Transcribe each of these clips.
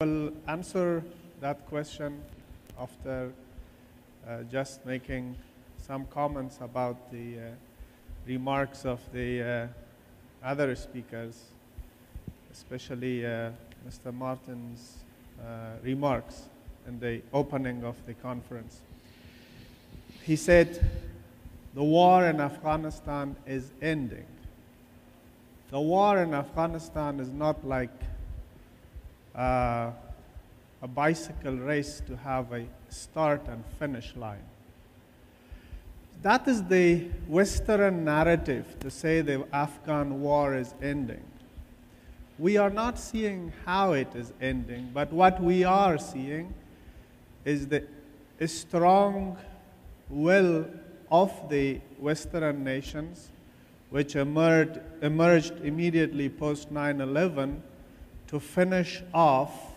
Will answer that question after just making some comments about the remarks of the other speakers, especially Mr. Martin's remarks in the opening of the conference. He said, the war in Afghanistan is ending. The war in Afghanistan is not like a bicycle race to have a start and finish line. That is the Western narrative to say the Afghan war is ending. We are not seeing how it is ending, but what we are seeing is the strong will of the Western nations, which emerged immediately post 9/11, to finish off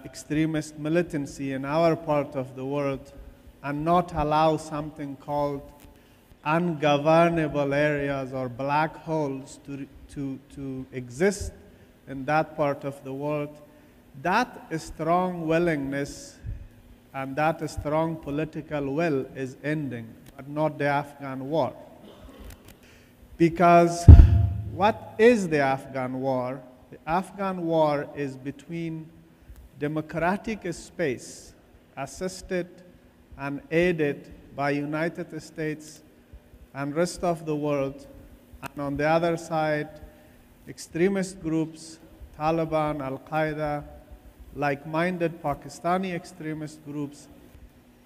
extremist militancy in our part of the world and not allow something called ungovernable areas or black holes to exist in that part of the world. That strong willingness and that strong political will is ending, but not the Afghan war. Because what is the Afghan war? The Afghan war is between democratic space, assisted and aided by United States and rest of the world, and on the other side, extremist groups, Taliban, Al-Qaeda, like-minded Pakistani extremist groups,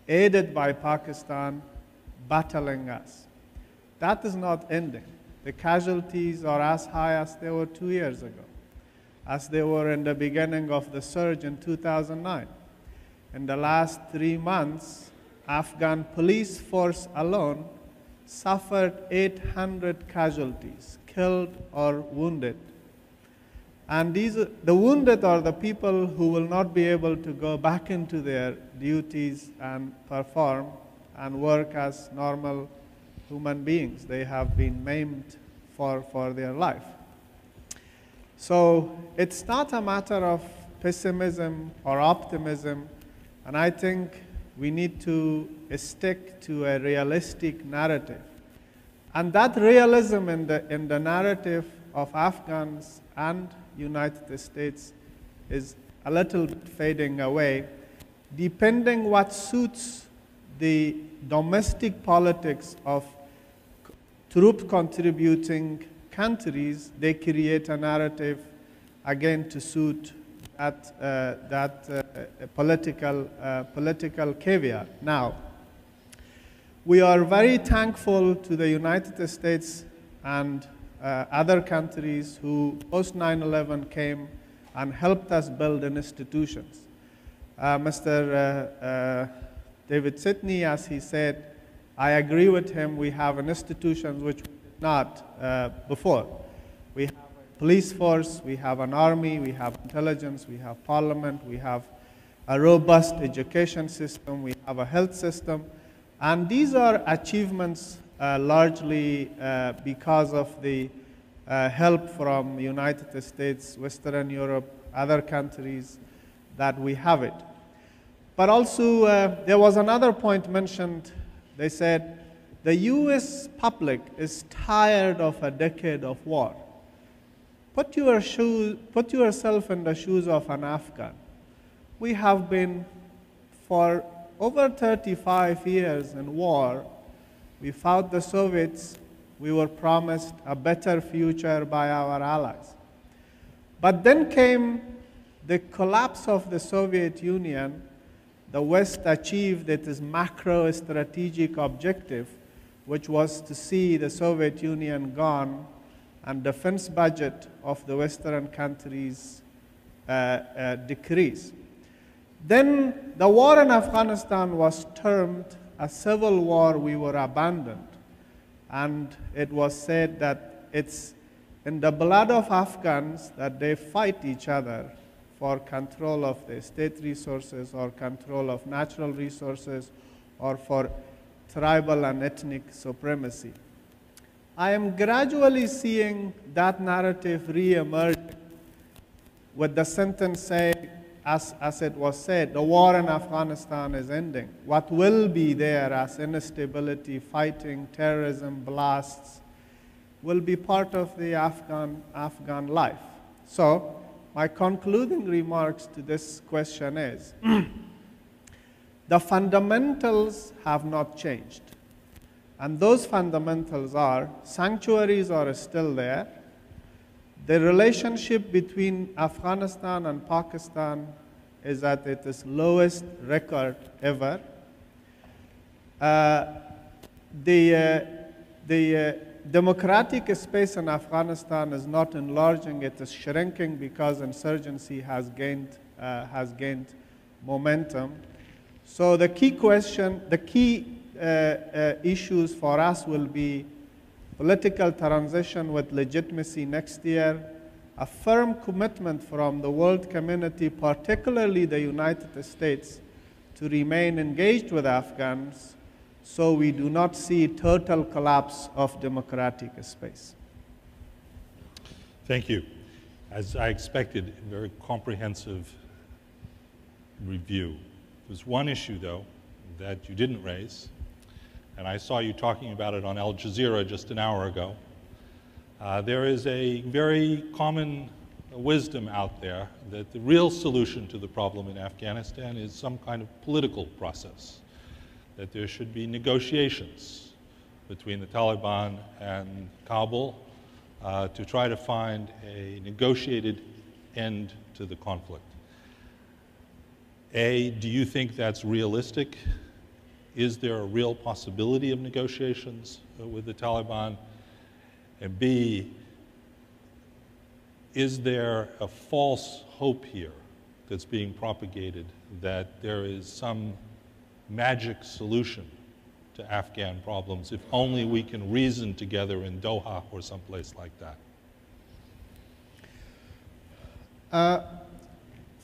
aided by Pakistan, battling us. That is not ending. The casualties are as high as they were 2 years ago, as they were in the beginning of the surge in 2009. In the last 3 months, Afghan police force alone suffered 800 casualties, killed or wounded. And the wounded are the people who will not be able to go back into their duties and perform and work as normal human beings. They have been maimed for their life. So it's not a matter of pessimism or optimism, and I think we need to stick to a realistic narrative. And that realism in the narrative of Afghans and United States is a little bit fading away, depending what suits the domestic politics of troop contributing countries. They create a narrative again to suit that political caveat. Now, we are very thankful to the United States and other countries who post 9/11 came and helped us build institutions. Mr. David Sidney, as he said, I agree with him. We have institutions which we did not before. We have a police force, we have an army, we have intelligence, we have parliament, we have a robust education system, we have a health system. And these are achievements largely because of the help from the United States, Western Europe, other countries that we have it. But also, there was another point mentioned. They said, the US public is tired of a decade of war. Put yourself in the shoes of an Afghan. We have been for over 35 years in war. We fought the Soviets. We were promised a better future by our allies. But then came the collapse of the Soviet Union. The West achieved its macro strategic objective, which was to see the Soviet Union gone and defense budget of the Western countries decrease. Then the war in Afghanistan was termed a civil war. We were abandoned. And it was said that it's in the blood of Afghans that they fight each other for control of the state resources or control of natural resources or for tribal and ethnic supremacy. I am gradually seeing that narrative re-emerge with the sentence saying, as it was said, the war in Afghanistan is ending. What will be there as instability, fighting, terrorism, blasts, will be part of the Afghan life. So my concluding remarks to this question is, the fundamentals have not changed. And those fundamentals are, sanctuaries are still there. The relationship between Afghanistan and Pakistan is at its lowest record ever. The democratic space in Afghanistan is not enlarging, it is shrinking because insurgency has gained momentum. So the key question, the key issues for us will be political transition with legitimacy next year, a firm commitment from the world community, particularly the United States, to remain engaged with Afghans so we do not see total collapse of democratic space. Thank you. As I expected, a very comprehensive review. There's one issue, though, that you didn't raise, and I saw you talking about it on Al Jazeera just an hour ago. There is a very common wisdom out there that the real solution to the problem in Afghanistan is some kind of political process, that there should be negotiations between the Taliban and Kabul to try to find a negotiated end to the conflict. A, do you think that's realistic? Is there a real possibility of negotiations with the Taliban? And B, is there a false hope here that's being propagated that there is some magic solution to Afghan problems if only we can reason together in Doha or someplace like that?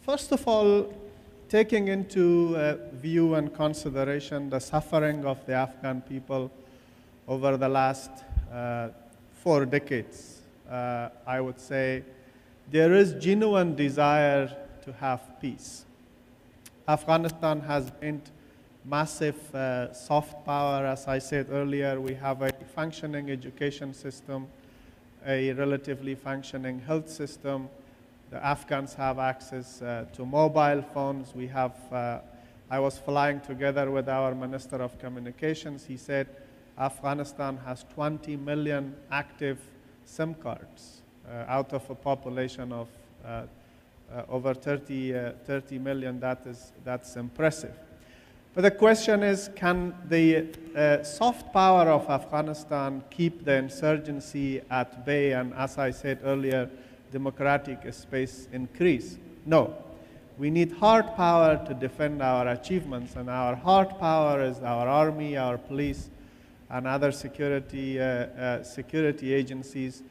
First of all, taking into view and consideration the suffering of the Afghan people over the last 4 decades, I would say there is genuine desire to have peace. Afghanistan has gained massive soft power. As I said earlier, we have a functioning education system, a relatively functioning health system. The Afghans have access to mobile phones. We have, I was flying together with our Minister of Communications. He said Afghanistan has 20 million active SIM cards out of a population of over 30 million. That's impressive. But the question is, can the soft power of Afghanistan keep the insurgency at bay and, as I said earlier, democratic space increase? No. We need hard power to defend our achievements, and our hard power is our army, our police, and other security agencies.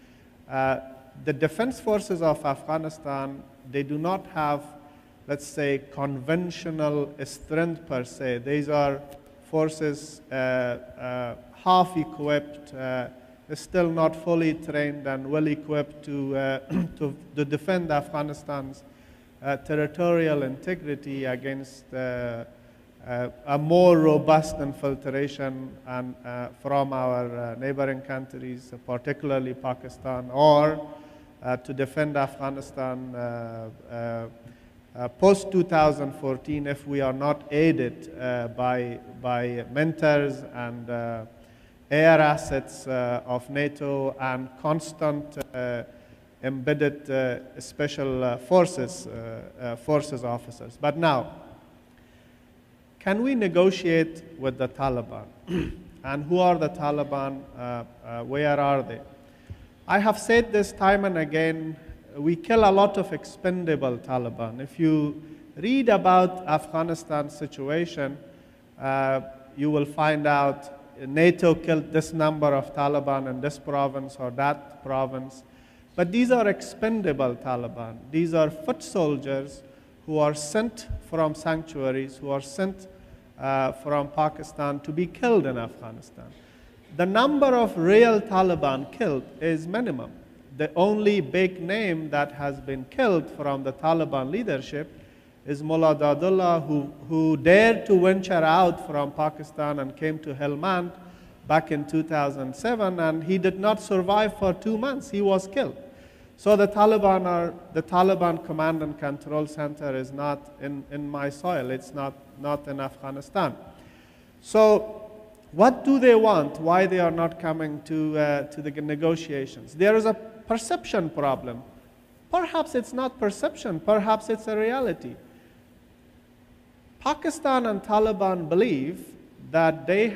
The defense forces of Afghanistan, they do not have, let's say, conventional strength per se. These are forces half equipped, still not fully trained and well equipped to defend Afghanistan's territorial integrity against a more robust infiltration and, from our neighboring countries, particularly Pakistan, or to defend Afghanistan post-2014 if we are not aided by mentors and air assets of NATO and constant embedded special forces officers. But now, can we negotiate with the Taliban? And who are the Taliban? Where are they? I have said this time and again, we kill a lot of expendable Taliban. If you read about Afghanistan's situation, you will find out NATO killed this number of Taliban in this province or that province. But these are expendable Taliban. These are foot soldiers who are sent from sanctuaries, who are sent from Pakistan to be killed in Afghanistan. The number of real Taliban killed is minimum. the only big name that has been killed from the Taliban leadership is Mullah Dadullah, who dared to venture out from Pakistan and came to Helmand back in 2007, and he did not survive for 2 months. He was killed. So the Taliban Command and Control Center is not in my soil. It's not in Afghanistan. So what do they want? Why they are not coming to the negotiations? There is a perception problem. Perhaps it's not perception. Perhaps it's a reality. Pakistan and Taliban believe that they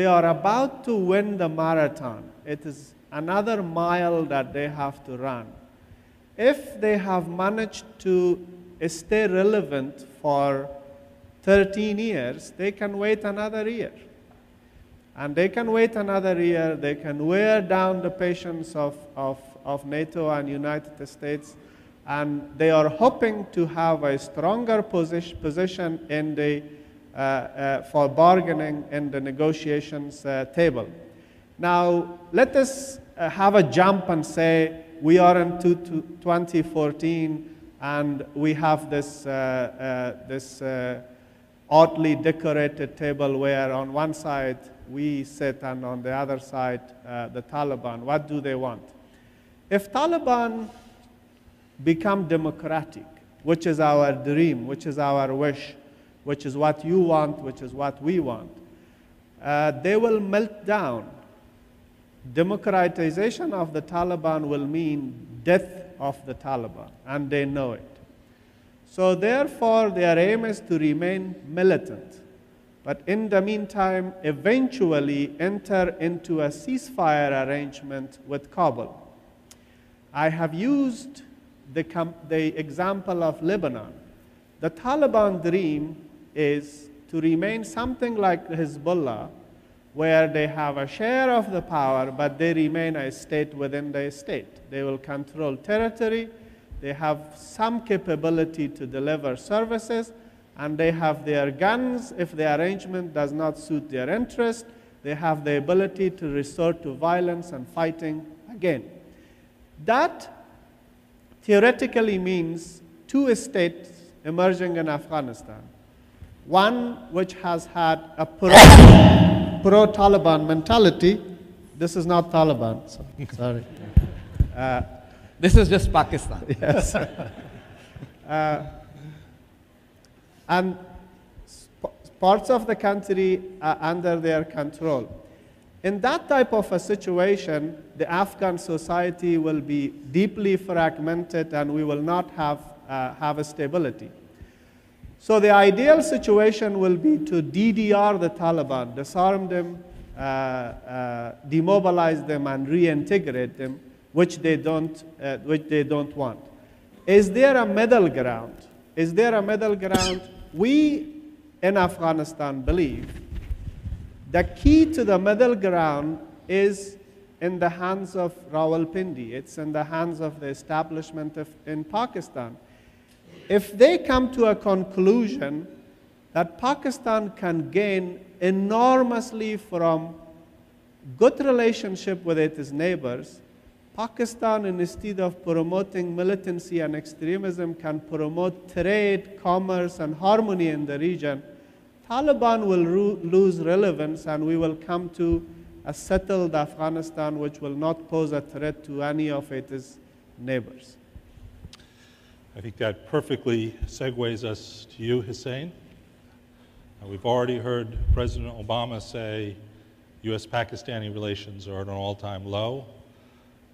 are about to win the marathon. It is another mile that they have to run. If they have managed to stay relevant for 13 years, they can wait another year. And they can wait another year. They can wear down the patience of NATO and United States. And they are hoping to have a stronger position in for bargaining in the negotiations table. Now, let us have a jump and say we are in 2014 and we have this oddly decorated table where on one side we sit and on the other side the Taliban. What do they want? If Taliban become democratic, which is our dream, which is our wish, which is what you want, which is what we want, they will melt down. Democratization of the Taliban will mean death of the Taliban, and they know it. So therefore, their aim is to remain militant, but in the meantime, eventually enter into a ceasefire arrangement with Kabul. I have used the example of Lebanon. The Taliban dream is to remain something like Hezbollah, where they have a share of the power, but they remain a state within the state. They will control territory, they have some capability to deliver services, and they have their guns. If the arrangement does not suit their interest, they have the ability to resort to violence and fighting again. That theoretically means two states emerging in Afghanistan. One which has had a pro-Taliban mentality. This is not Taliban, so sorry. This is just Pakistan. Yes. And parts of the country are under their control. In that type of a situation, the Afghan society will be deeply fragmented and we will not have a stability. So the ideal situation will be to DDR the Taliban, disarm them, demobilize them, and reintegrate them, which they don't want. Is there a middle ground? Is there a middle ground? We in Afghanistan believe the key to the middle ground is in the hands of Rawalpindi. It's in the hands of the establishment in Pakistan. If they come to a conclusion that Pakistan can gain enormously from good relationship with its neighbors, Pakistan, instead of promoting militancy and extremism, can promote trade, commerce, and harmony in the region. Taliban will lose relevance, and we will come to a settled Afghanistan which will not pose a threat to any of its neighbors. I think that perfectly segues us to you, Husain. We've already heard President Obama say U.S.-Pakistani relations are at an all-time low.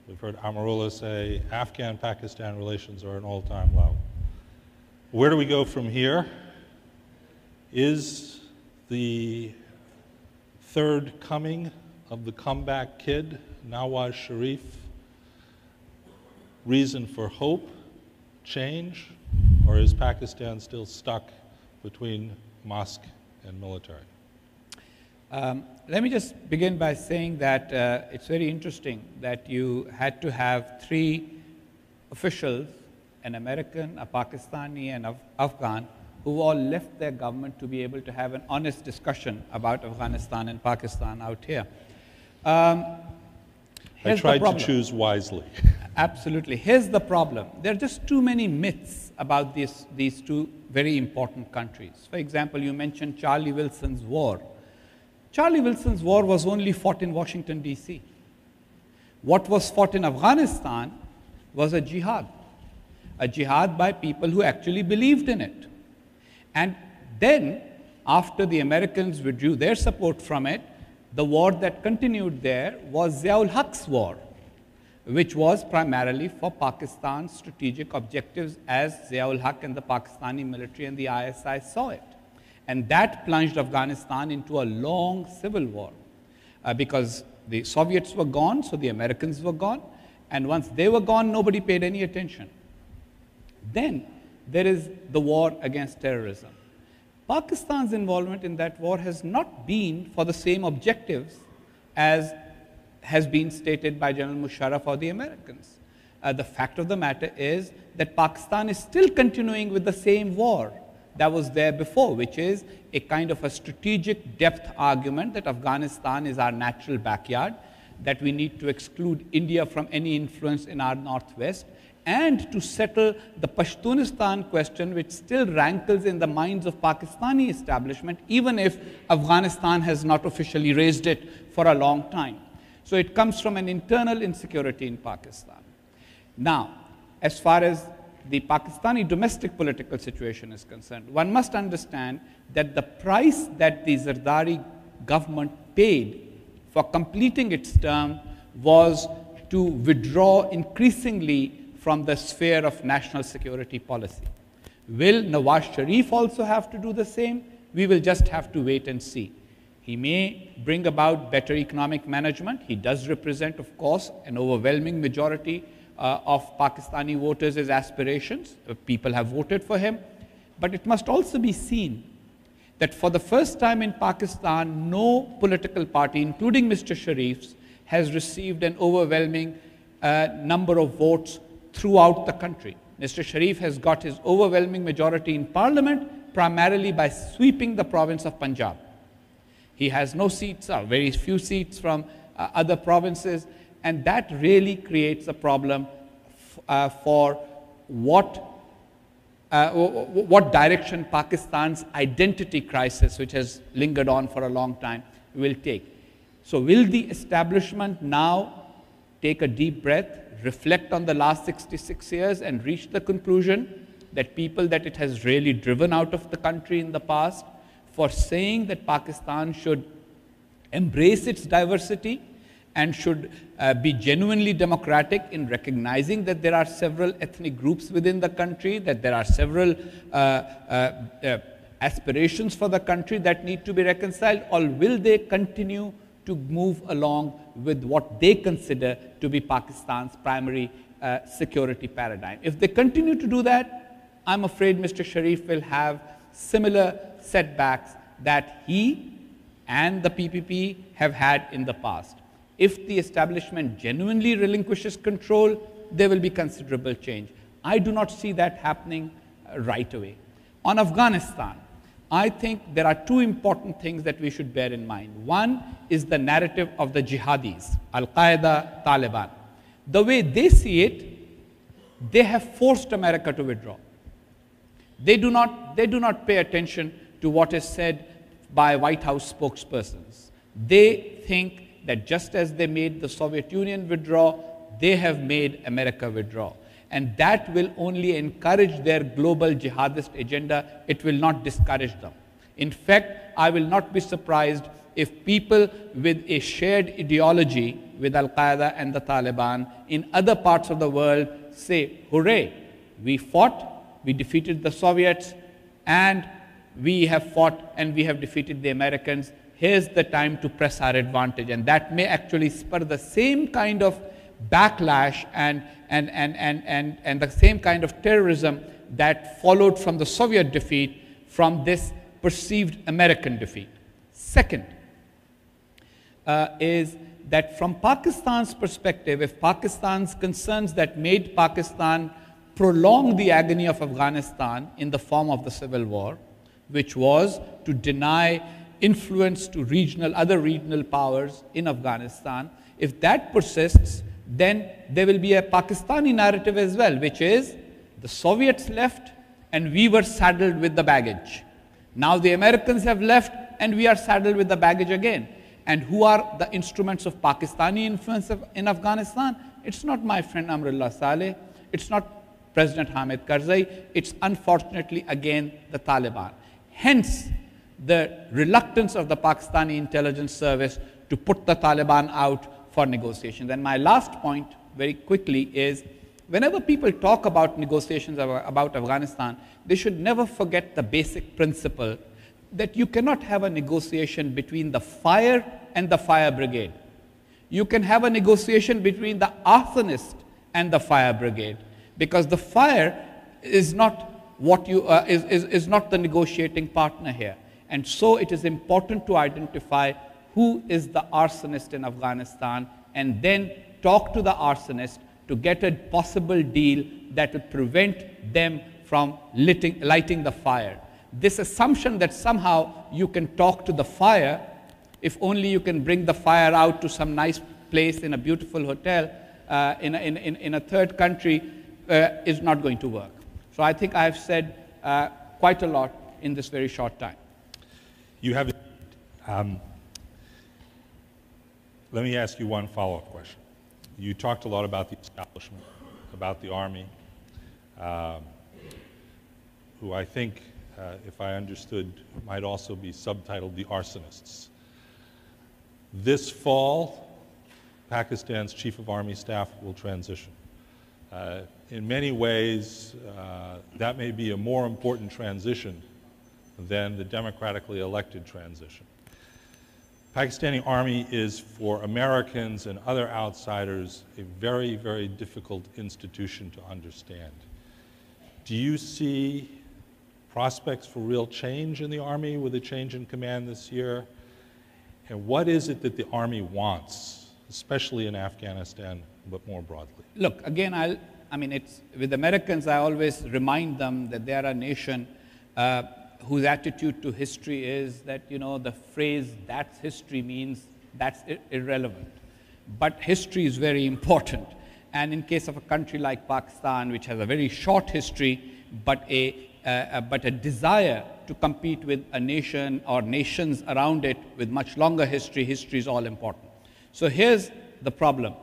We've heard Amrullah say Afghan-Pakistan relations are at an all-time low. Where do we go from here? Is the third coming of the comeback kid, Nawaz Sharif, reason for hope, change, or is Pakistan still stuck between mosque and military? Let me just begin by saying that it's very interesting that you had to have three officials, an American, a Pakistani, and an Afghan, who all left their government to be able to have an honest discussion about Afghanistan and Pakistan out here. I tried to choose wisely. Absolutely. Here's the problem. There are just too many myths about these two very important countries. For example, you mentioned Charlie Wilson's war. Charlie Wilson's war was only fought in Washington, D.C. What was fought in Afghanistan was a jihad by people who actually believed in it. And then, after the Americans withdrew their support from it, the war that continued there was Ziaul Haq's war, which was primarily for Pakistan's strategic objectives as Ziaul Haq and the Pakistani military and the ISI saw it. And that plunged Afghanistan into a long civil war because the Soviets were gone, so the Americans were gone, and once they were gone, nobody paid any attention. Then there is the war against terrorism. Pakistan's involvement in that war has not been for the same objectives as has been stated by General Musharraf or the Americans. The fact of the matter is that Pakistan is still continuing with the same war that was there before, which is a kind of a strategic depth argument that Afghanistan is our natural backyard, that we need to exclude India from any influence in our northwest, and to settle the Pashtunistan question, which still rankles in the minds of Pakistani establishment, even if Afghanistan has not officially raised it for a long time. So it comes from an internal insecurity in Pakistan. Now, as far as the Pakistani domestic political situation is concerned, one must understand that the price that the Zardari government paid for completing its term was to withdraw increasingly from the sphere of national security policy. Will Nawaz Sharif also have to do the same? We will just have to wait and see. He may bring about better economic management. He does represent, of course, an overwhelming majority of Pakistani voters' aspirations. People have voted for him. But it must also be seen that for the first time in Pakistan, no political party, including Mr. Sharif's, has received an overwhelming number of votes throughout the country. Mr. Sharif has got his overwhelming majority in parliament primarily by sweeping the province of Punjab. He has no seats, or very few seats from other provinces, and that really creates a problem for what direction Pakistan's identity crisis, which has lingered on for a long time, will take. So will the establishment now take a deep breath, reflect on the last 66 years and reach the conclusion that people that it has really driven out of the country in the past for saying that Pakistan should embrace its diversity and should be genuinely democratic in recognizing that there are several ethnic groups within the country, that there are several aspirations for the country that need to be reconciled, or will they continue to move along with what they consider to be Pakistan's primary security paradigm? If they continue to do that, I'm afraid Mr. Sharif will have similar setbacks that he and the PPP have had in the past. If the establishment genuinely relinquishes control, there will be considerable change. I do not see that happening right away. On Afghanistan, I think there are two important things that we should bear in mind. One is the narrative of the jihadis, Al-Qaeda, Taliban. The way they see it, they have forced America to withdraw. They do not pay attention to what is said by White House spokespersons. They think that just as they made the Soviet Union withdraw, they have made America withdraw. And that will only encourage their global jihadist agenda. It will not discourage them. In fact, I will not be surprised if people with a shared ideology with Al-Qaeda and the Taliban in other parts of the world say, hooray, we fought, we defeated the Soviets, and we have fought and we have defeated the Americans. Here's the time to press our advantage. And that may actually spur the same kind of backlash and the same kind of terrorism that followed from the Soviet defeat from this perceived American defeat. Second is that from Pakistan's perspective, if Pakistan's concerns that made Pakistan prolong the agony of Afghanistan in the form of the civil war, which was to deny influence to other regional powers in Afghanistan, If that persists, then there will be a Pakistani narrative as well, which is the Soviets left and we were saddled with the baggage. Now the Americans have left and we are saddled with the baggage again. And who are the instruments of Pakistani influence in Afghanistan? It's not my friend Amrullah Saleh. It's not President Hamid Karzai. It's unfortunately again the Taliban. Hence, the reluctance of the Pakistani intelligence service to put the Taliban out for negotiations. And my last point, very quickly, is whenever people talk about negotiations about Afghanistan, they should never forget the basic principle that you cannot have a negotiation between the fire and the fire brigade. You can have a negotiation between the arsonist and the fire brigade, because the fire is not what you is not the negotiating partner here. And so it is important to identify who is the arsonist in Afghanistan and then talk to the arsonist to get a possible deal that will prevent them from lighting the fire. This assumption that somehow you can talk to the fire, if only you can bring the fire out to some nice place in a beautiful hotel in a third country, is not going to work. So I think I have said quite a lot in this very short time. You have. Let me ask you one follow-up question. You talked a lot about the establishment, about the army, who I think, if I understood, might also be subtitled the arsonists. This fall, Pakistan's Chief of Army Staff will transition. In many ways, that may be a more important transition than the democratically elected transition. Pakistani Army is, for Americans and other outsiders, a very, very difficult institution to understand. Do you see prospects for real change in the Army with a change in command this year? And what is it that the Army wants, especially in Afghanistan, but more broadly? Look, again, I mean, it's, with Americans, I always remind them that they are a nation whose attitude to history is that, you know, the phrase "that's history" means that's irrelevant. But history is very important. And in case of a country like Pakistan, which has a very short history, but a desire to compete with a nation or nations around it with much longer history, history is all important. So here's the problem.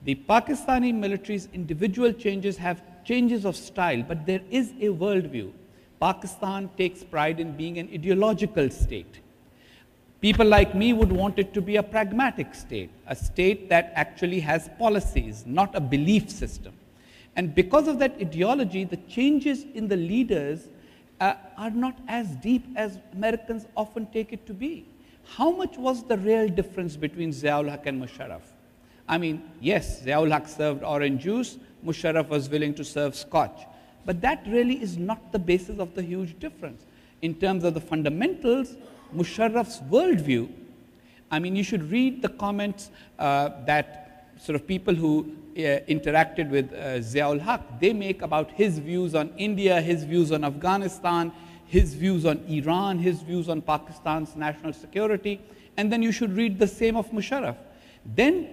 The Pakistani military's individual changes have changes of style, but there is a worldview. Pakistan takes pride in being an ideological state. People like me would want it to be a pragmatic state, a state that actually has policies, not a belief system. And because of that ideology, the changes in the leaders are not as deep as Americans often take it to be. How much was the real difference between Ziaul Haq and Musharraf? I mean, yes, Ziaul Haq served orange juice, Musharraf was willing to serve scotch. But that really is not the basis of the huge difference. In terms of the fundamentals, Musharraf's worldview, I mean, you should read the comments that sort of people who interacted with Ziaul Haq, they make about his views on India, his views on Afghanistan, his views on Iran, his views on Pakistan's national security, and then you should read the same of Musharraf. Then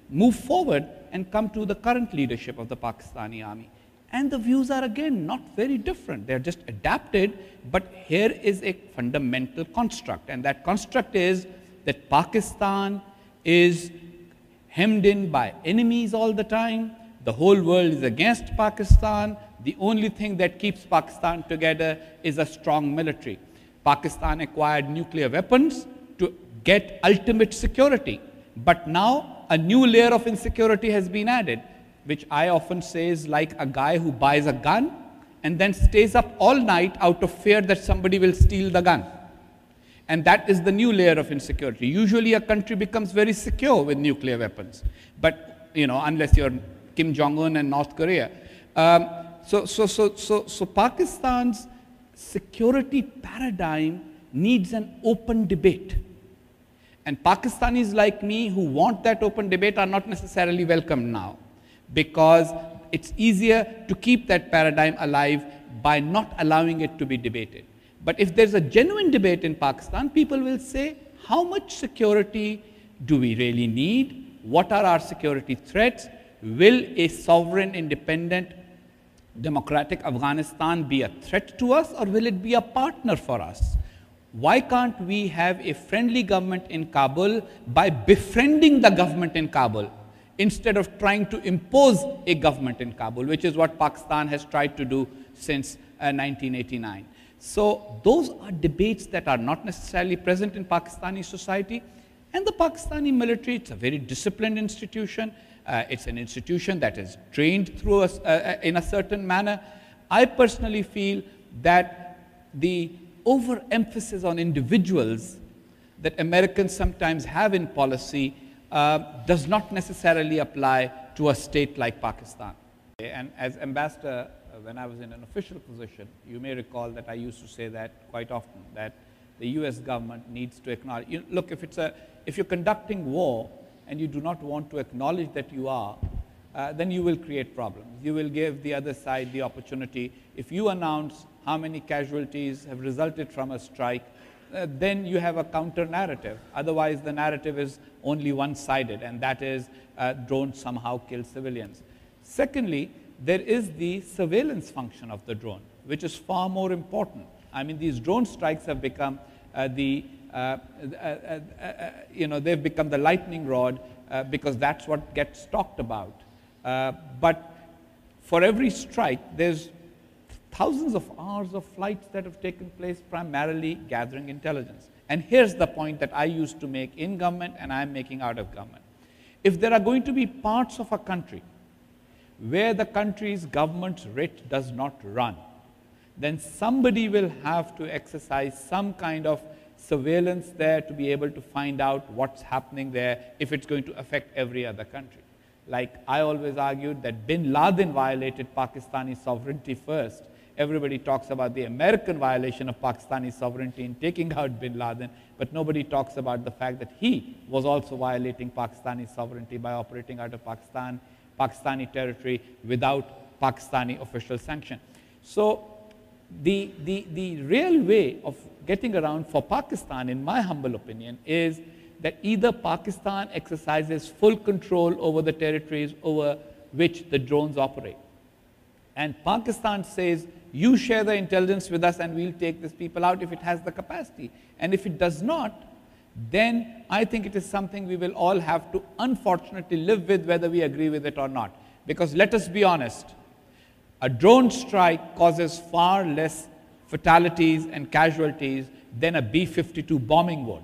move forward and come to the current leadership of the Pakistani army. And the views are again not very different. They're just adapted, but here is a fundamental construct. And that construct is that Pakistan is hemmed in by enemies all the time. The whole world is against Pakistan. The only thing that keeps Pakistan together is a strong military. Pakistan acquired nuclear weapons to get ultimate security. But now a new layer of insecurity has been added, which I often say is like a guy who buys a gun and then stays up all night out of fear that somebody will steal the gun. And that is the new layer of insecurity. Usually a country becomes very secure with nuclear weapons, but, you know, unless you're Kim Jong-un and North Korea. So Pakistan's security paradigm needs an open debate. And Pakistanis like me who want that open debate are not necessarily welcome now, because it's easier to keep that paradigm alive by not allowing it to be debated. But if there's a genuine debate in Pakistan, people will say, how much security do we really need? what are our security threats? Will a sovereign, independent, democratic Afghanistan be a threat to us, or will it be a partner for us? Why can't we have a friendly government in Kabul by befriending the government in Kabul instead of trying to impose a government in Kabul, which is what Pakistan has tried to do since 1989. So those are debates that are not necessarily present in Pakistani society. And the Pakistani military, it's a very disciplined institution. It's an institution that is trained through us in a certain manner. I personally feel that the overemphasis on individuals that Americans sometimes have in policy does not necessarily apply to a state like Pakistan. And as ambassador, when I was in an official position, you may recall that I used to say that quite often, that the US government needs to acknowledge, look, if you're conducting war and you do not want to acknowledge that you are, then you will create problems. You will give the other side the opportunity. If you announce how many casualties have resulted from a strike, then you have a counter narrative. Otherwise, the narrative is only one-sided, and that is drones somehow kill civilians. Secondly, there is the surveillance function of the drone, which is far more important. I mean, these drone strikes have become they've become the lightning rod because that's what gets talked about. But for every strike, there's thousands of hours of flights that have taken place, primarily gathering intelligence. And here's the point that I used to make in government and I'm making out of government. If there are going to be parts of a country where the country's government's writ does not run, then somebody will have to exercise some kind of surveillance there to be able to find out what's happening there if it's going to affect every other country. Like I always argued that bin Laden violated Pakistani sovereignty first. Everybody talks about the American violation of Pakistani sovereignty in taking out bin Laden, but nobody talks about the fact that he was also violating Pakistani sovereignty by operating out of Pakistani territory without Pakistani official sanction. So the real way of getting around for Pakistan, in my humble opinion, is that either Pakistan exercises full control over the territories over which the drones operate. And Pakistan says, you share the intelligence with us and we'll take these people out if it has the capacity. And if it does not, then I think it is something we will all have to unfortunately live with, whether we agree with it or not. Because let us be honest, a drone strike causes far less fatalities and casualties than a B-52 bombing would,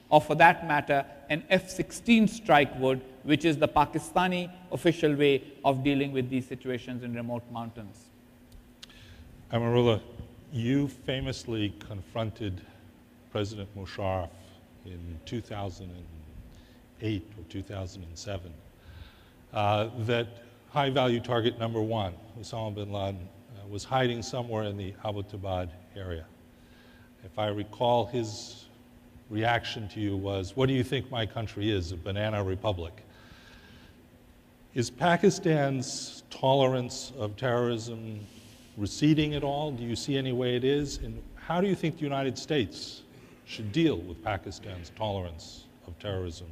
or for that matter, an F-16 strike would, which is the Pakistani official way of dealing with these situations in remote mountains. Amrullah, you famously confronted President Musharraf in 2008 or 2007 that high-value target number one, Osama bin Laden, was hiding somewhere in the Abbottabad area. If I recall, his reaction to you was, what do you think my country is, a banana republic? Is Pakistan's tolerance of terrorism receding at all? Do you see any way it is? And how do you think the United States should deal with Pakistan's tolerance of terrorism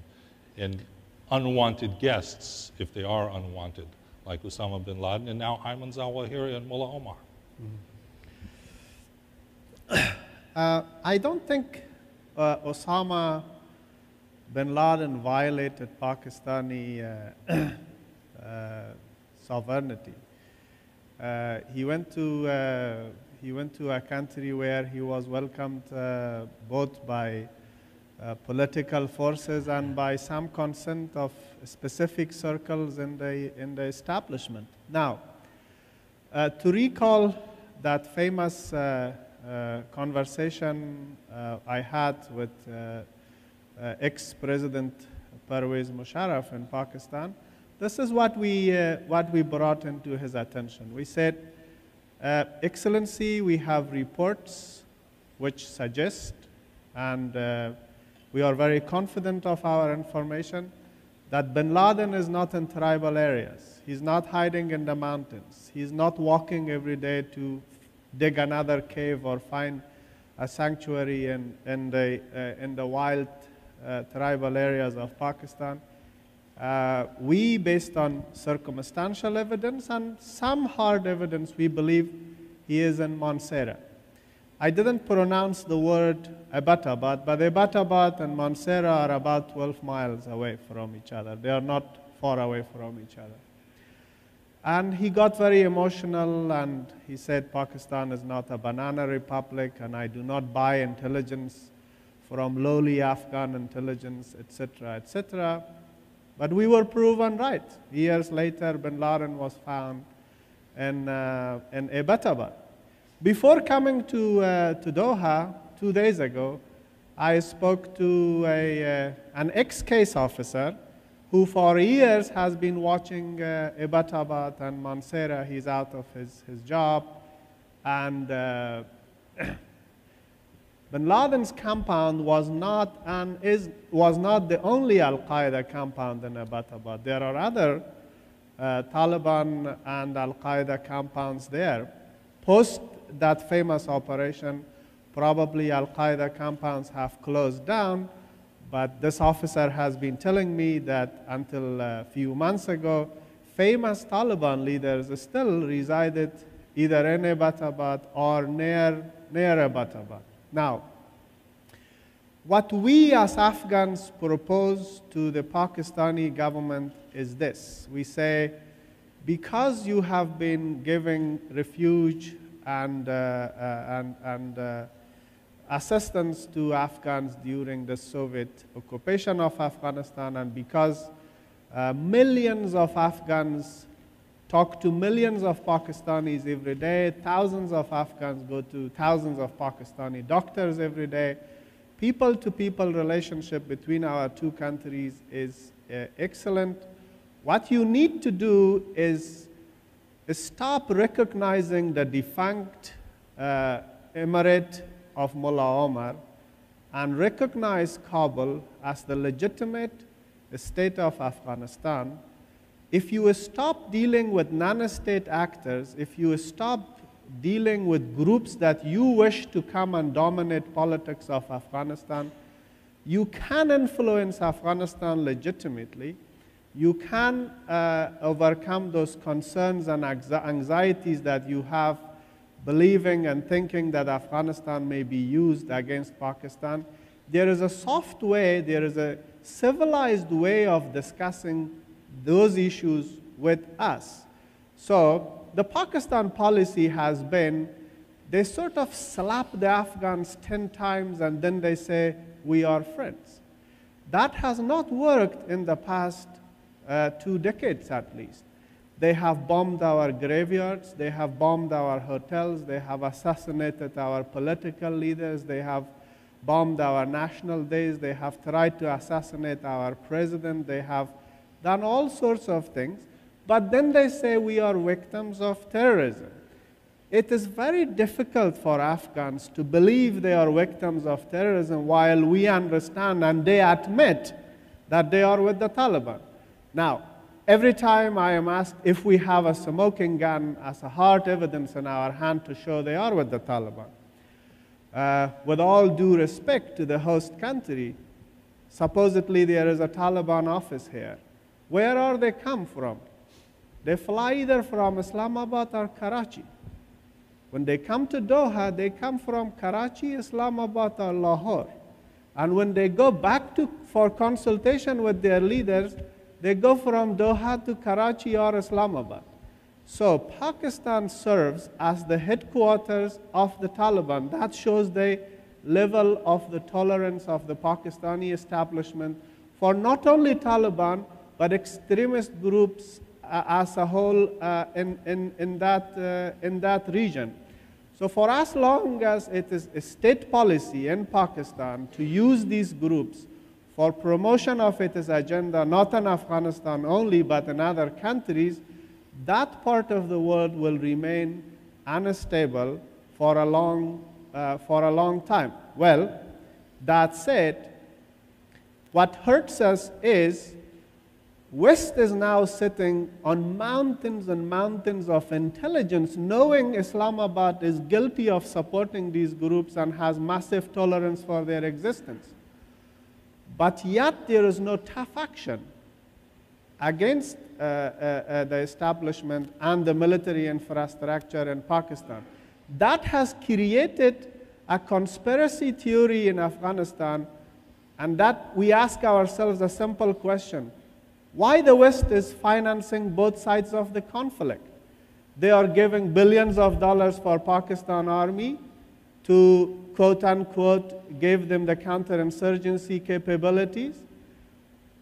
and unwanted guests, if they are unwanted, like Osama bin Laden and now Ayman Zawahiri and Mullah Omar? I don't think Osama bin Laden violated Pakistani sovereignty. He went to a country where he was welcomed both by political forces and by some consent of specific circles in the establishment. Now, to recall that famous conversation I had with ex-President Pervez Musharraf in Pakistan, this is what we brought into his attention. We said, Excellency, we have reports which suggest, and we are very confident of our information, that bin Laden is not in tribal areas. He's not hiding in the mountains. He's not walking every day to dig another cave or find a sanctuary in the wild tribal areas of Pakistan. We, based on circumstantial evidence and some hard evidence, we believe he is in Montserrat. I didn't pronounce the word Abbottabad, but Abbottabad and Montserrat are about 12 miles away from each other. They are not far away from each other. And he got very emotional, and he said Pakistan is not a banana republic, and I do not buy intelligence from lowly Afghan intelligence, etc., etc. But we were proven right. Years later, bin Laden was found in Abbottabad. Before coming to Doha 2 days ago, I spoke to an ex-case officer who for years has been watching Abbottabad and Montserrat. He's out of his job. And bin Laden's compound was not the only Al-Qaeda compound in Abbottabad. There are other Taliban and Al-Qaeda compounds there. Post that famous operation, probably Al-Qaeda compounds have closed down, but this officer has been telling me that until a few months ago, famous Taliban leaders still resided either in Abbottabad or near Abbottabad. Now, what we as Afghans propose to the Pakistani government is this. We say, because you have been giving refuge and assistance to Afghans during the Soviet occupation of Afghanistan, and because millions of Afghans talk to millions of Pakistanis every day, thousands of Afghans go to thousands of Pakistani doctors every day, people-to-people relationship between our two countries is excellent. What you need to do is stop recognizing the defunct emirate of Mullah Omar and recognize Kabul as the legitimate state of Afghanistan. If you stop dealing with non-state actors, if you stop dealing with groups that you wish to come and dominate politics of Afghanistan, you can influence Afghanistan legitimately. You can overcome those concerns and anxieties that you have, believing and thinking that Afghanistan may be used against Pakistan. There is a soft way, there is a civilized way of discussing those issues with us. So the Pakistan policy has been, they sort of slap the Afghans 10 times and then they say, we are friends. That has not worked in the past 2 decades at least. They have bombed our graveyards, they have bombed our hotels, they have assassinated our political leaders, they have bombed our national days, they have tried to assassinate our president, they have done all sorts of things, but then they say we are victims of terrorism. It is very difficult for Afghans to believe they are victims of terrorism while we understand and they admit that they are with the Taliban. Now, every time I am asked if we have a smoking gun as a hard evidence in our hand to show they are with the Taliban, with all due respect to the host country, supposedly there is a Taliban office here. Where are they come from? They fly either from Islamabad or Karachi. When they come to Doha, they come from Karachi, Islamabad, or Lahore. And when they go back for consultation with their leaders, they go from Doha to Karachi or Islamabad. So Pakistan serves as the headquarters of the Taliban. That shows the level of the tolerance of the Pakistani establishment for not only Taliban, but extremist groups as a whole in that region. So for as long as it is a state policy in Pakistan to use these groups for promotion of its agenda, not in Afghanistan only, but in other countries, that part of the world will remain unstable for a long time. Well, that said, what hurts us is West is now sitting on mountains and mountains of intelligence, knowing Islamabad is guilty of supporting these groups and has massive tolerance for their existence. But yet there is no tough action. against the establishment and the military infrastructure in Pakistan. That has created a conspiracy theory in Afghanistan, and that we ask ourselves a simple question: why the West is financing both sides of the conflict? They are giving billions of dollars for Pakistan army to, quote unquote, give them the counterinsurgency capabilities,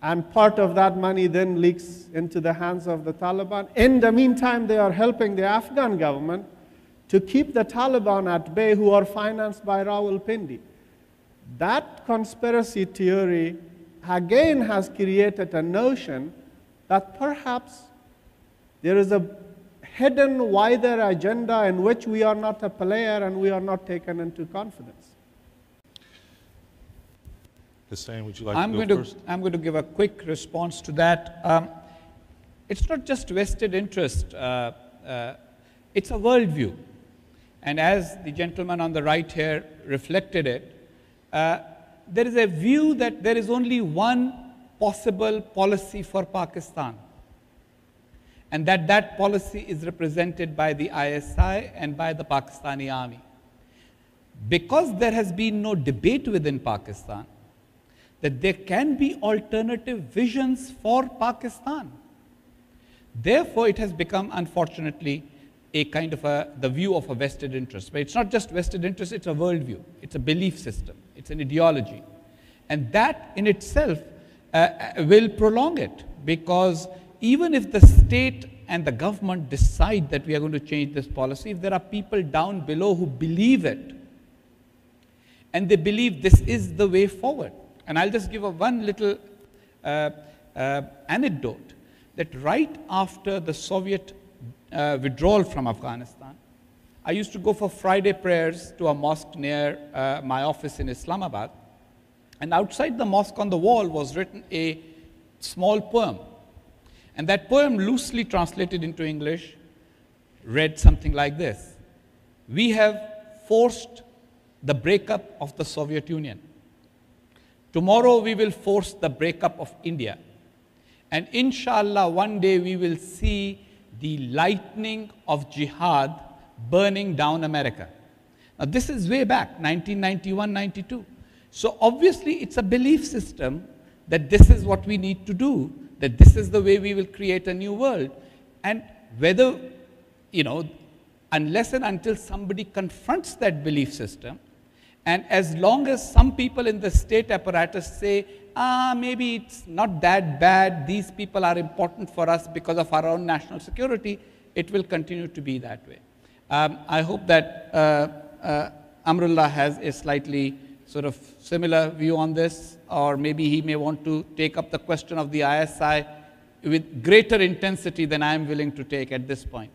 and part of that money then leaks into the hands of the Taliban. In the meantime, they are helping the Afghan government to keep the Taliban at bay, who are financed by Rawalpindi. That conspiracy theory again has created a notion that perhaps there is a hidden wider agenda in which we are not a player and we are not taken into confidence. Hussain, would you like to go first? I'm going to give a quick response to that. It's not just vested interest, it's a worldview. And as the gentleman on the right here reflected it, there is a view that there is only one possible policy for Pakistan, and that policy is represented by the ISI and by the Pakistani army. Because there has been no debate within Pakistan that there can be alternative visions for Pakistan. Therefore, it has become, unfortunately, a kind of the view of a vested interest. But it's not just vested interest, it's a worldview, it's a belief system, it's an ideology. And that in itself will prolong it, because even if the state and the government decide that we are going to change this policy, if there are people down below who believe it, and they believe this is the way forward. And I'll just give one little anecdote, that right after the Soviet withdrawal from Afghanistan, I used to go for Friday prayers to a mosque near my office in Islamabad, and outside the mosque on the wall was written a small poem. And that poem, loosely translated into English, read something like this: "We have forced the breakup of the Soviet Union. Tomorrow we will force the breakup of India. And inshallah, one day we will see the lightning of jihad burning down America." Now this is way back, 1991, 92. So obviously it's a belief system that this is what we need to do, that this is the way we will create a new world. And whether, unless and until somebody confronts that belief system, and as long as some people in the state apparatus say, maybe it's not that bad, these people are important for us because of our own national security, it will continue to be that way. I hope that Amrullah has a slightly sort of similar view on this, or maybe he may want to take up the question of the ISI with greater intensity than I am willing to take at this point.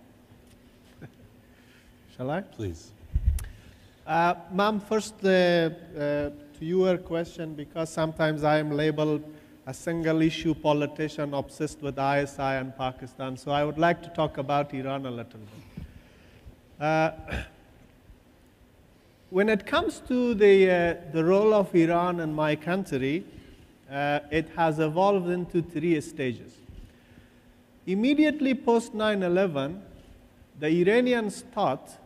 Shall I? Please. Ma'am, first to your question, because sometimes I am labeled a single issue politician obsessed with ISI and Pakistan, so I would like to talk about Iran a little bit. When it comes to the role of Iran in my country, it has evolved into 3 stages. Immediately post 9/11, the Iranians thought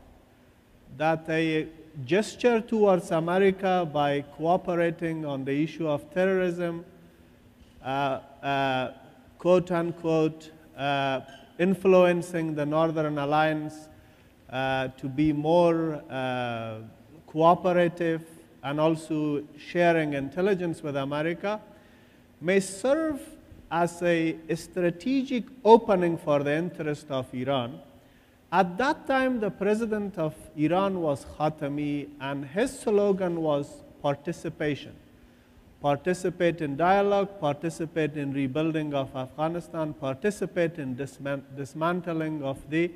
that a gesture towards America by cooperating on the issue of terrorism, quote unquote, influencing the Northern Alliance to be more cooperative and also sharing intelligence with America, may serve as a strategic opening for the interest of Iran. At that time, the president of Iran was Khatami, and his slogan was participation. Participate in dialogue, participate in rebuilding of Afghanistan, participate in dismantling of the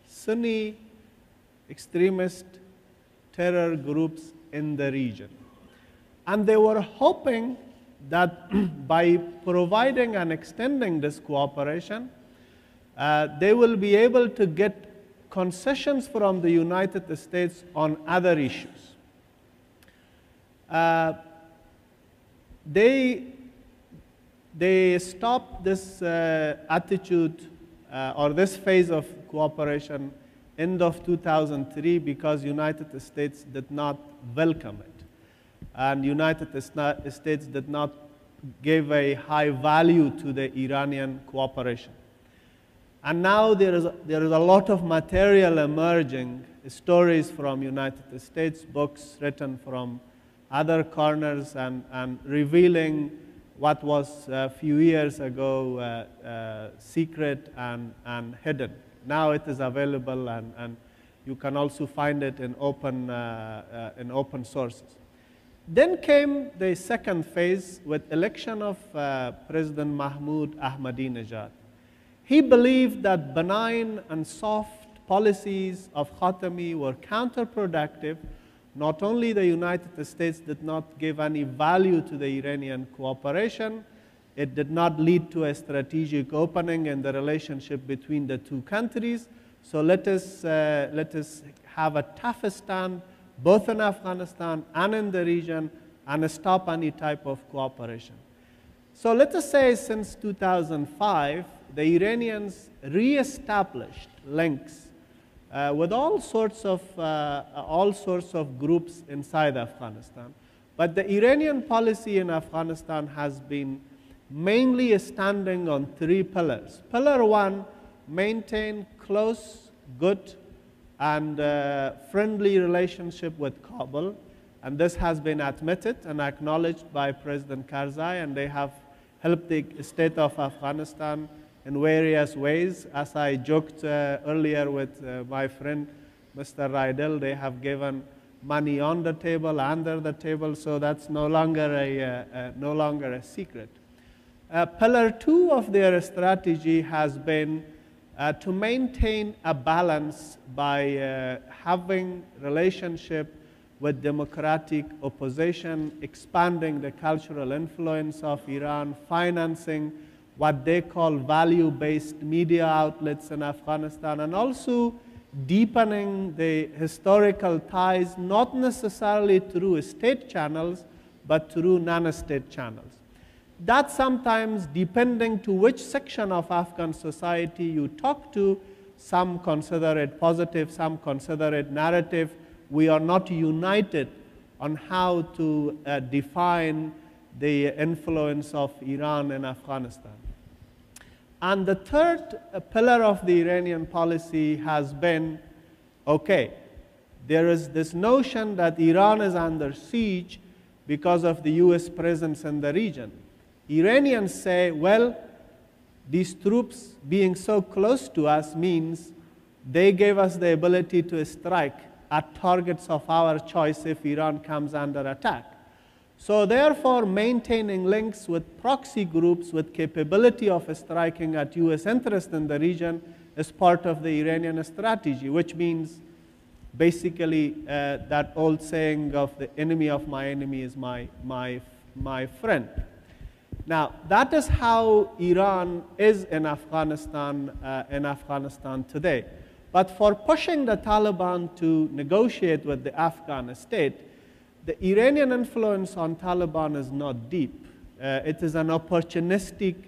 Sunni extremist terror groups in the region. And they were hoping that by providing and extending this cooperation, they will be able to get concessions from the United States on other issues. they stopped this attitude or this phase of cooperation end of 2003 because United States did not welcome it. And United States did not give a high value to the Iranian cooperation. And now there is a lot of material emerging, stories from United States, books written from other corners and revealing what was a few years ago secret and hidden. Now it is available, and you can also find it in open sources. Then came the second phase with election of President Mahmoud Ahmadinejad. He believed that benign and soft policies of Khatami were counterproductive. Not only the United States did not give any value to the Iranian cooperation, it did not lead to a strategic opening in the relationship between the two countries. So let us have a tough stand both in Afghanistan and in the region and stop any type of cooperation. So let us say since 2005, the Iranians re-established links with all sorts of groups inside Afghanistan. But the Iranian policy in Afghanistan has been mainly standing on three pillars. Pillar one, maintain close, good, and friendly relationship with Kabul. And this has been admitted and acknowledged by President Karzai, and they have helped the state of Afghanistan in various ways. As I joked earlier with my friend Mr. Rydell, they have given money on the table, under the table, so that's no longer a secret. Pillar two of their strategy has been to maintain a balance by having relationship with democratic opposition, expanding the cultural influence of Iran, financing what they call value-based media outlets in Afghanistan, and also deepening the historical ties, not necessarily through state channels, but through non-state channels. That sometimes, depending to which section of Afghan society you talk to, some consider it positive, some consider it narrative. We are not united on how to define the influence of Iran in Afghanistan. And the third pillar of the Iranian policy has been, okay, there is this notion that Iran is under siege because of the US presence in the region. Iranians say, well, these troops being so close to us means they gave us the ability to strike at targets of our choice if Iran comes under attack. So therefore, maintaining links with proxy groups with capability of striking at US interest in the region is part of the Iranian strategy, which means basically that old saying of the enemy of my enemy is my friend. Now, that is how Iran is in Afghanistan today. But for pushing the Taliban to negotiate with the Afghan state, the Iranian influence on Taliban is not deep. It is an opportunistic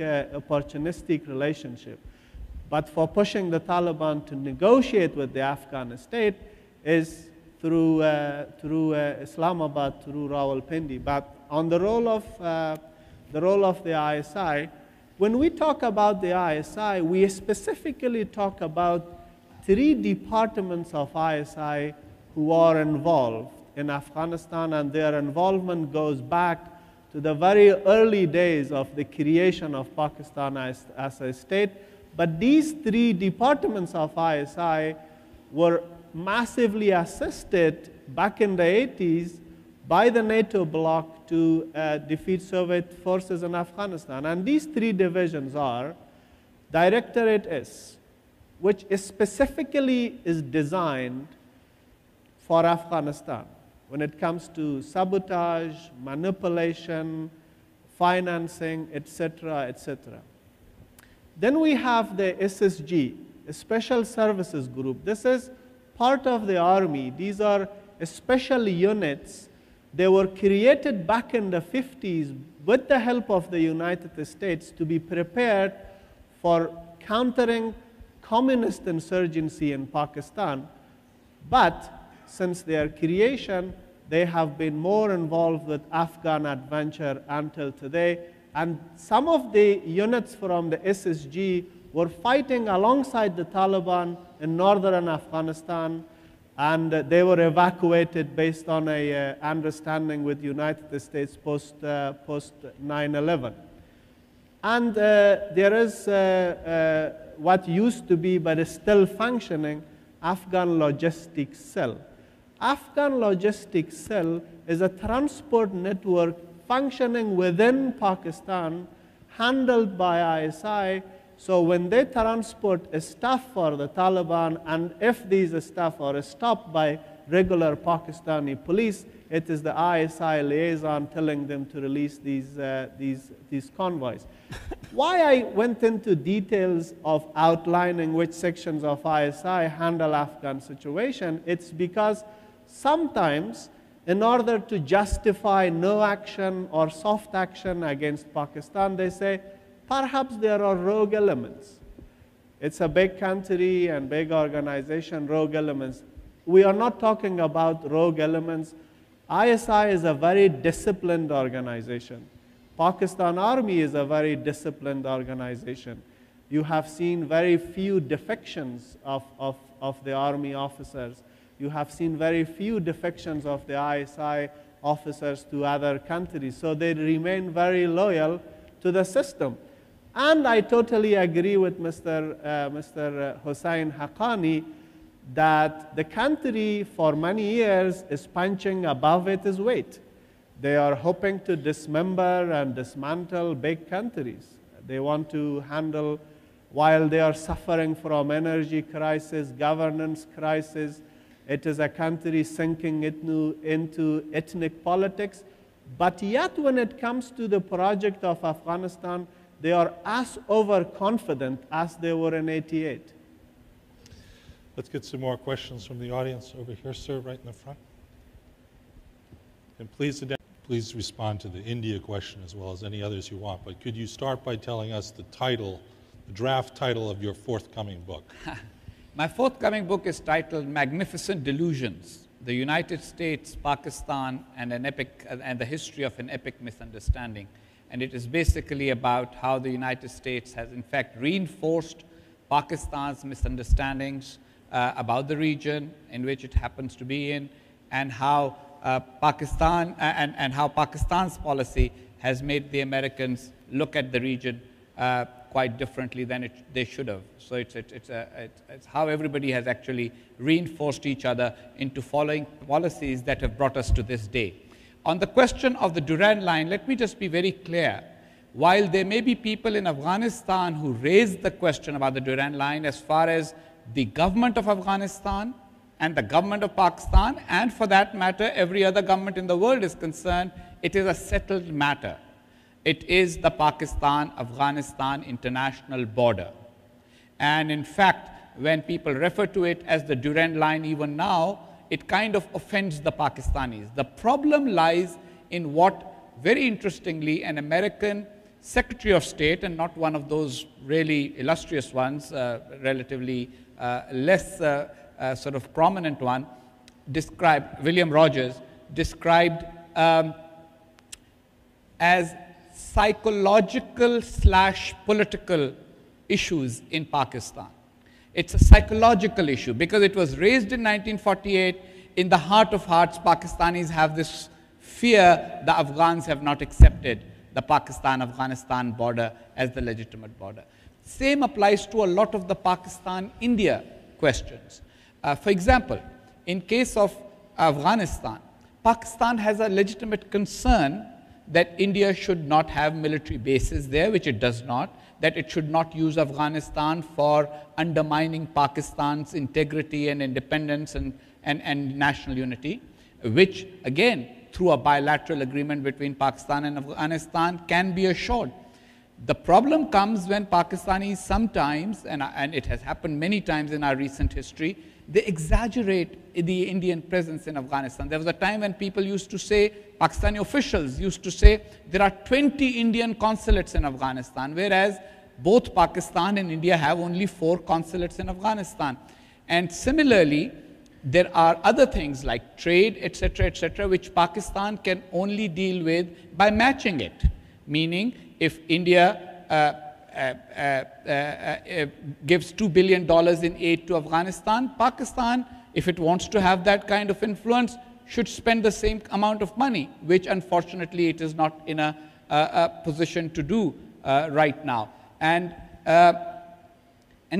relationship. But for pushing the Taliban to negotiate with the Afghan state is through Islamabad, through Rawalpindi. But on the role of the ISI, when we talk about the ISI, we specifically talk about three departments of ISI who are involved in Afghanistan, and their involvement goes back to the very early days of the creation of Pakistan as a state. But these three departments of ISI were massively assisted back in the 80s by the NATO bloc to defeat Soviet forces in Afghanistan. And these three divisions are Directorate S, which specifically is designed for Afghanistan when it comes to sabotage, manipulation, financing, etc., etc. Then we have the SSG, a Special Services Group. This is part of the army. These are special units they were created back in the 50s with the help of the United States to be prepared for countering communist insurgency in Pakistan. But since their creation, they have been more involved with Afghan adventure until today. And some of the units from the SSG were fighting alongside the Taliban in northern Afghanistan, and they were evacuated based on a understanding with United States post 9/11. And there is what used to be, but is still functioning, Afghan Logistics Cell. Afghan Logistics Cell is a transport network functioning within Pakistan, handled by ISI. So when they transport stuff for the Taliban, and if these stuff are stopped by regular Pakistani police, it is the ISI liaison telling them to release these convoys. Why I went into details of outlining which sections of ISI handle Afghan situation, it's because sometimes in order to justify no action or soft action against Pakistan, they say, perhaps there are rogue elements. It's a big country and big organization, rogue elements. We are not talking about rogue elements. ISI is a very disciplined organization. Pakistan Army is a very disciplined organization. You have seen very few defections of the Army officers. You have seen very few defections of the ISI officers to other countries. So they remain very loyal to the system. And I totally agree with Mr. Husain Haqqani that the country for many years is punching above its weight. They are hoping to dismember and dismantle big countries. They want to handle, while they are suffering from energy crisis, governance crisis, it is a country sinking into ethnic politics. But yet when it comes to the project of Afghanistan, they are as overconfident as they were in '88. Let's get some more questions from the audience over here, sir, right in the front. And please respond to the India question as well as any others you want. But could you start by telling us the title, the draft title of your forthcoming book? My forthcoming book is titled Magnificent Delusions, the United States, Pakistan, and the history of an epic misunderstanding. And it is basically about how the United States has in fact reinforced Pakistan's misunderstandings about the region in which it happens to be in, and how Pakistan's policy has made the Americans look at the region quite differently than they should have. So it's how everybody has actually reinforced each other into following policies that have brought us to this day. On the question of the Durand Line, let me just be very clear. While there may be people in Afghanistan who raise the question about the Durand Line, as far as the government of Afghanistan and the government of Pakistan, and for that matter, every other government in the world is concerned, it is a settled matter. It is the Pakistan-Afghanistan international border. And in fact, when people refer to it as the Durand Line even now, it kind of offends the Pakistanis. The problem lies in what, very interestingly, an American Secretary of State, and not one of those really illustrious ones, relatively less sort of prominent one, described, William Rogers, described as psychological/political issues in Pakistan. It's a psychological issue because it was raised in 1948. In the heart of hearts, Pakistanis have this fear the Afghans have not accepted the Pakistan-Afghanistan border as the legitimate border. Same applies to a lot of the Pakistan-India questions. For example, in case of Afghanistan, Pakistan has a legitimate concern that India should not have military bases there, which it does not, that it should not use Afghanistan for undermining Pakistan's integrity and independence and national unity, which again, through a bilateral agreement between Pakistan and Afghanistan can be assured. The problem comes when Pakistanis sometimes, and it has happened many times in our recent history, they exaggerate the Indian presence in Afghanistan. There was a time when people used to say, Pakistani officials used to say, there are 20 Indian consulates in Afghanistan, whereas both Pakistan and India have only 4 consulates in Afghanistan. And similarly, there are other things like trade, etc., which Pakistan can only deal with by matching it. Meaning, if India gives $2 billion in aid to Afghanistan, Pakistan, if it wants to have that kind of influence, should spend the same amount of money, which unfortunately it is not in a position to do right now. And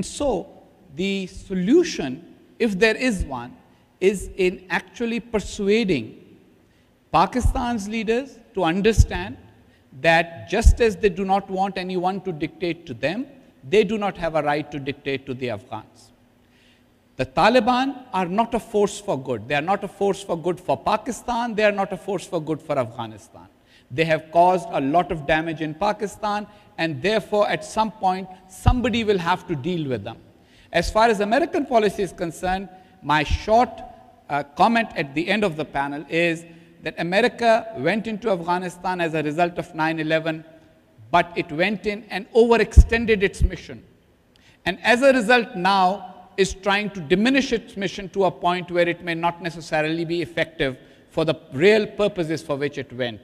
so the solution, if there is one, is in actually persuading Pakistan's leaders to understand that just as they do not want anyone to dictate to them, they do not have a right to dictate to the Afghans. The Taliban are not a force for good. They are not a force for good for Pakistan. They are not a force for good for Afghanistan. They have caused a lot of damage in Pakistan, and therefore at some point somebody will have to deal with them. As far as American policy is concerned, my short comment at the end of the panel is that America went into Afghanistan as a result of 9/11, but it went in and overextended its mission. And as a result now is trying to diminish its mission to a point where it may not necessarily be effective for the real purposes for which it went.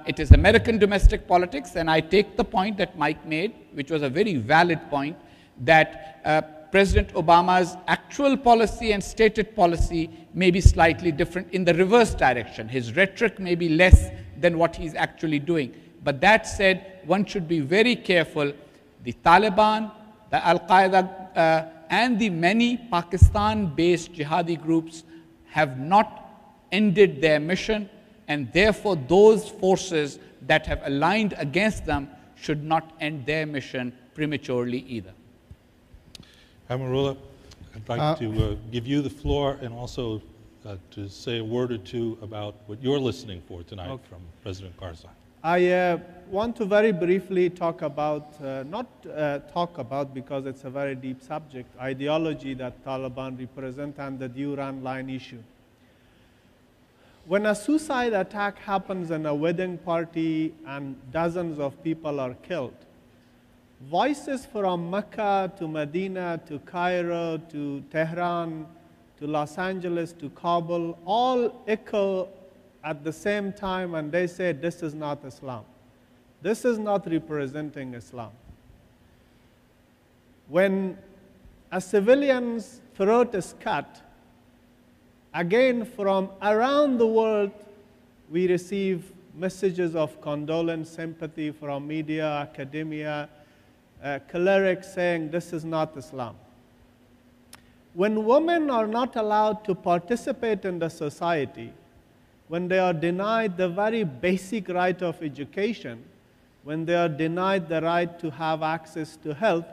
It is American domestic politics, and I take the point that Mike made, which was a very valid point, that President Obama's actual policy and stated policy may be slightly different in the reverse direction. His rhetoric may be less than what he's actually doing. But that said, one should be very careful. The Taliban, the Al-Qaeda, and the many Pakistan-based jihadi groups have not ended their mission, and therefore those forces that have aligned against them should not end their mission prematurely either. Amrullah, I'd like to give you the floor and also to say a word or two about what you're listening for tonight from President Karzai. I want to very briefly talk about, talk about because it's a very deep subject, ideology that Taliban represent and the Durand Line issue. When a suicide attack happens in a wedding party and dozens of people are killed, voices from Mecca to Medina to Cairo to Tehran to Los Angeles to Kabul all echo at the same time, and they say this is not Islam. This is not representing Islam. When a civilian's throat is cut, again from around the world we receive messages of condolence, sympathy from media, academia, clerics saying this is not Islam. When women are not allowed to participate in the society, when they are denied the very basic right of education, when they are denied the right to have access to health,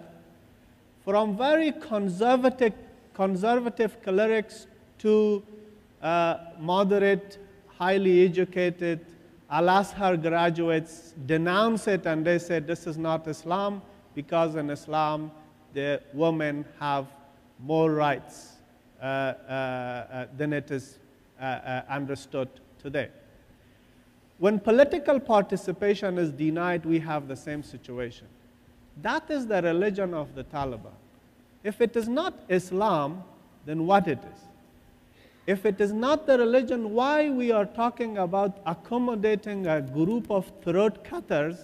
from very conservative clerics to moderate, highly educated Al-Azhar graduates denounce it, and they say this is not Islam, because in Islam the women have more rights than it is understood today. When political participation is denied, we have the same situation. That is the religion of the Taliban. If it is not Islam, then what it is? If it is not the religion, why we are talking about accommodating a group of throat cutters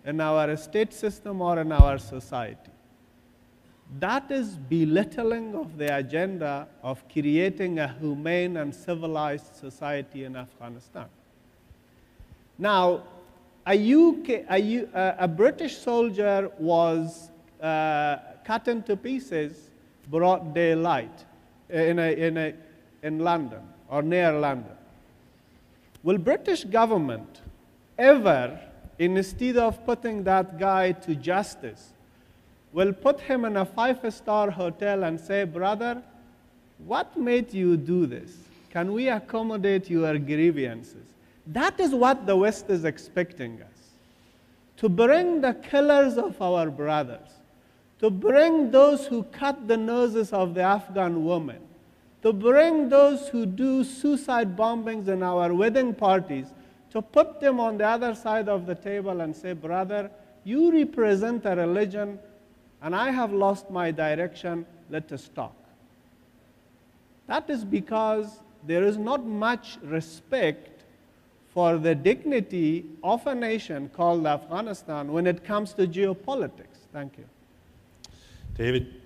in our state system or in our society? That is belittling of the agenda of creating a humane and civilized society in Afghanistan. Now, a British soldier was cut into pieces broad daylight in London or near London. Will British government ever, instead of putting that guy to justice, will put him in a 5-star hotel and say, brother, what made you do this? Can we accommodate your grievances? That is what the West is expecting us. To bring the killers of our brothers, to bring those who cut the noses of the Afghan women, to bring those who do suicide bombings in our wedding parties, to put them on the other side of the table and say, brother, you represent a religion and I have lost my direction, let us talk. That is because there is not much respect for the dignity of a nation called Afghanistan when it comes to geopolitics. Thank you. David,